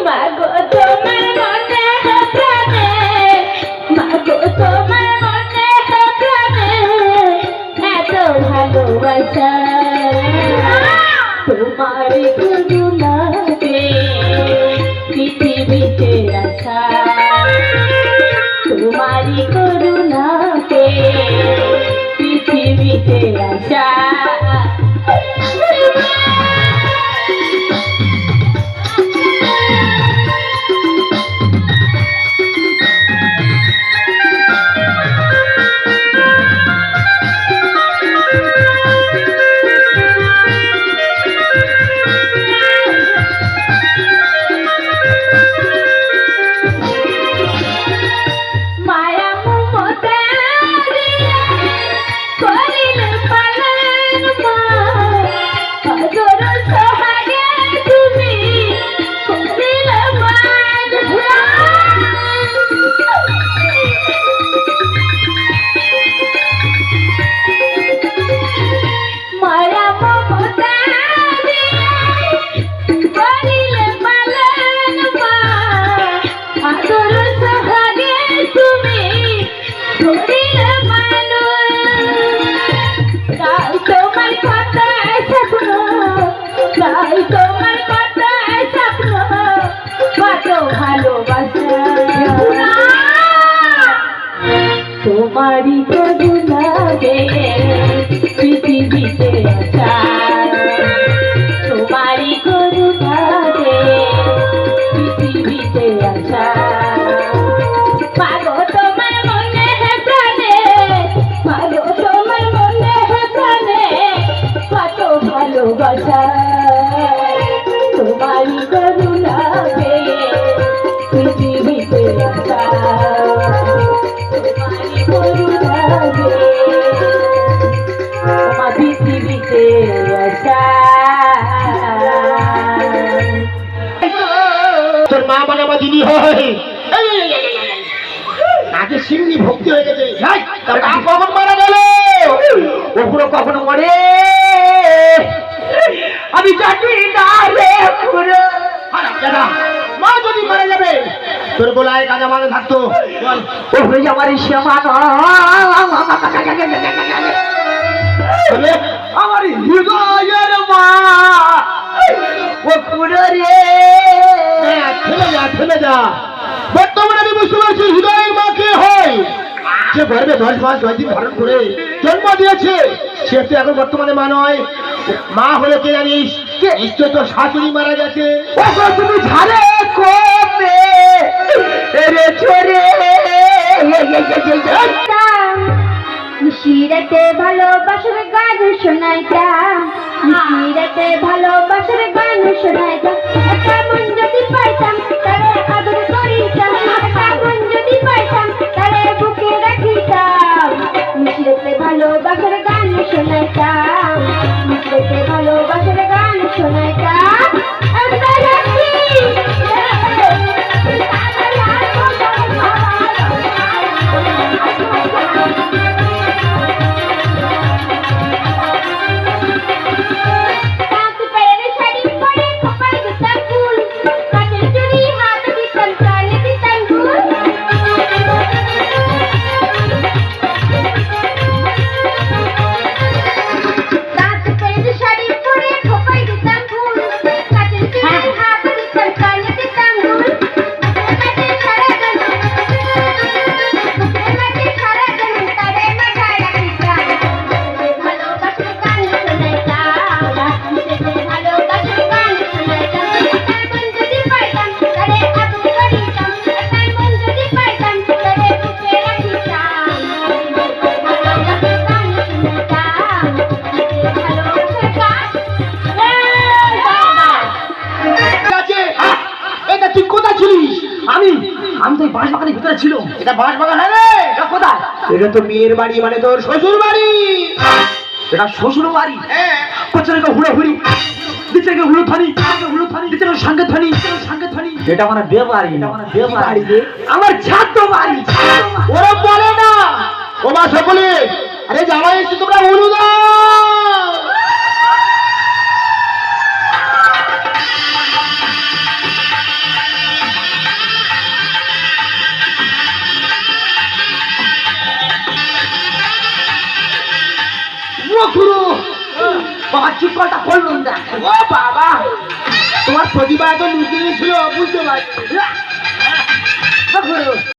মাগো তোমার মনে প্রাণে, মাগো তোমার মনে প্রাণে এত ভালোবাসা, তোমার করুণাতে পৃথিবীতে আসা, তোমারই করুণাতে পৃথিবীতে আসা। তোমারই করুণাতে পৃথিবীতে আসা, তোমারই করুণাতে পৃথিবীতে আসা। মাগো তোমার মনে প্রাণে, মাগো তোমার মনে প্রাণে কত ভালোবাসা, তোমারই করুণাতে পৃথিবীতে আসা, তোমারই করুণাতে তোমার পৃথিবীতে আসা। তোর মা মানে আমার দিদি হয়, আগে সিমনি ভক্তি হয়ে গেছে। কখন মারা গেল? ওগুলো কখনো মরে আমি জানি না রে। মা যদি মারা যাবে তোর গোলায় কাজা মানে থাকতো, আমার শ্যামা আমার হৃদয়ের মা ও পুরো রে। ফেলে যা ফেলে যা। বর্তমানে আমি বুঝতে পারছি হৃদয়ের মা কে হয়, যে গর্বে 10 মাস 10 দিন ধারণ করে জন্ম দিয়েছে, সে তো এখন বর্তমানে মা নয়। মা হলে কে জানিস? নিশ্চয় তোর শাশুড়ি মারা গেছে। তুমি ঝাড়ে কমে রে ছোরে নিশিরাতে ভালোবাসার গান শোনাইতাম, নিশিরাতে ভালোবাসার গান শোনাইতাম, একটা মন যদি পাইতাম তারে আদর করিতাম, একটা মন যদি পাইতাম তারে বুকে রাখিতাম। নিশিরাতে ভালোবাসার গান শোনাইতাম, নিশিরাতে ভালোবাসার গান শোনাইতাম। বাঁশবাগানের ভিতরে ছিল। এটা বাঁশবাগান রে? কোথায়? এটা তো মেয়ের বাড়ি, মানে তোর শ্বশুর বাড়ি। এটা শ্বশুর বাড়ি? হ্যাঁ। কোথায় হুড়োহুড়ি দিচ্ছে, হুড়ো থানি দিচ্ছে, সঙ্গে থানি সঙ্গে থানি। এটা মানে বে বাড়ি, এটা মানে বে বাড়ি, আমার ছাত্র বাড়ি। ওরা বলে না ও মা সকলে, আরে জামাই এসে তোমরা উলু দাও। খুড়ো বাবা চিকলটা করলুম দেখ ও বাবা তোমার প্রতিভা এত লুকিয়ে ছিল বুঝতে পারছি